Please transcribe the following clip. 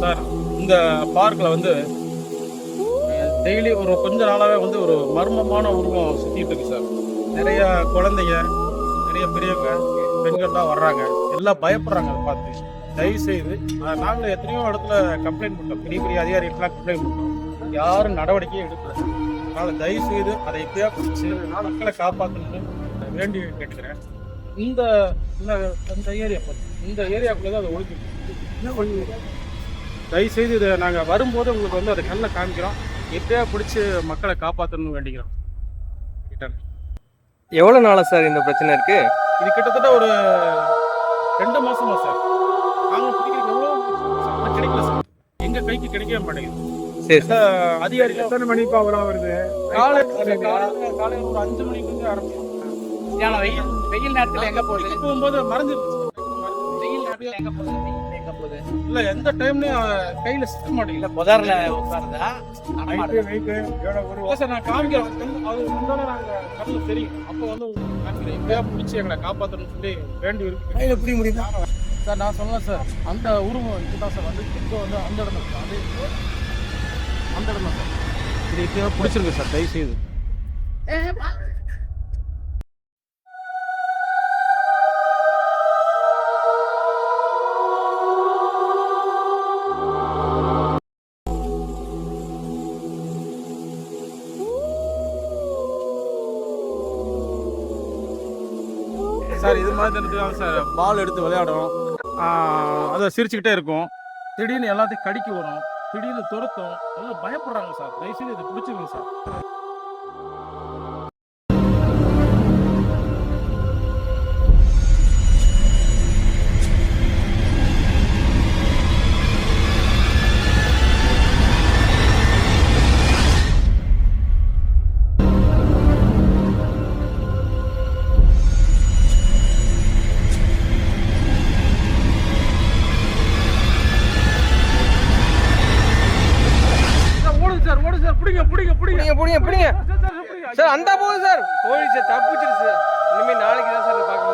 Sir, இந்த பார்க்கில் வந்து டெய்லி ஒரு கொஞ்ச நாளாகவே வந்து ஒரு மர்மமான உருவம் சுற்றிட்டு இருக்கு சார். நிறைய குழந்தைங்க, நிறைய பெரியவங்க, பெண்கள்லாம் வர்றாங்க. எல்லாம் பயப்படுறாங்க அதை பார்த்து. தயவு செய்து நாங்களும் எத்தனையோ இடத்துல கம்ப்ளைண்ட் பண்ணிட்டோம், பெரிய பெரிய அதிகாரிகள்லாம் கம்ப்ளைண்ட் பண்ணிட்டோம், யாரும் நடவடிக்கையே எடுக்கல. அதனால் தயவு செய்து அதை எப்படியா பிடிச்சி மக்களை காப்பாற்றணும்னு வேண்டி கேட்டுக்கிறேன். இந்த ஏரியாக்குள்ளே தான் அதை ஒழிக்கணும். தயவு செய்து இதை நாங்கள் வரும்போது உங்களுக்கு வந்து அதை கண்ணில் காமிக்கிறோம், எப்படியா பிடிச்சி மக்களை காப்பாற்றணும்னு வேண்டிக்கிறோம். எவ்வளோ நாளா சார் இந்த பிரச்சனை இருக்கு? இது கிட்டத்தட்ட ஒரு 2 மாசமா சார். நாங்கள் பிடிக்கிறதுக்கு எவ்வளோ கிடைக்கல சார், எங்கள் கைக்கு கிடைக்கவே மாட்டேங்குது. சரி சார். அதிகாரிகள் எத்தனை மணிக்கு அவ்வளோ வருது? காலையில் ஒரு 5 மணிக்கு வந்து ஆரம்பிச்சோம். வெயில் நேரத்துல எங்க போகுது? போகும்போது மறைஞ்சிருச்சு. வெயில் நேரத்துல எங்க போகுது? இல்ல எந்த டைம்லயும் கையில சிக்க மாட்டேங்கல. புதர்ல உட்காருதா? சார் நான் காமிக்கிறேன், அது முன்னாடி நாங்க கண்ணில் தெரியும். அப்போ வந்து காமிக்கிறேன், எப்படியா பிடிச்சி எங்களை காப்பாற்றணும்னு சொல்லி வேண்டி இருக்கு. கையில் பிடிக்க முடியுதா சார்? நான் சொன்னேன் சார், அந்த உருவம் இதுதான் சார் வந்து இங்கே வந்து அந்த இடம் இருக்கு, அது அந்த இடம் தான் சார். இது எப்படியா பிடிச்சிருக்கு சார், தயவு செய்து. சார் இது மாதிரி தான் சார் பால் எடுத்து விளையாடும், அதை சிரிச்சுக்கிட்டே இருக்கும், திடீர்னு எல்லாத்தையும் கடிக்க வரும், திடீர்னு துரத்தும், எல்லாம் பயப்படுறாங்க சார். தயவுசெய்து இதை பிடிச்சிருங்க சார். ஓடு சார், பிடிங்க சார் அந்த போகுது சார். Police தப்பிச்சிருச்சு sir. இனிமேல் நாளைக்கு தான் சார் பார்க்க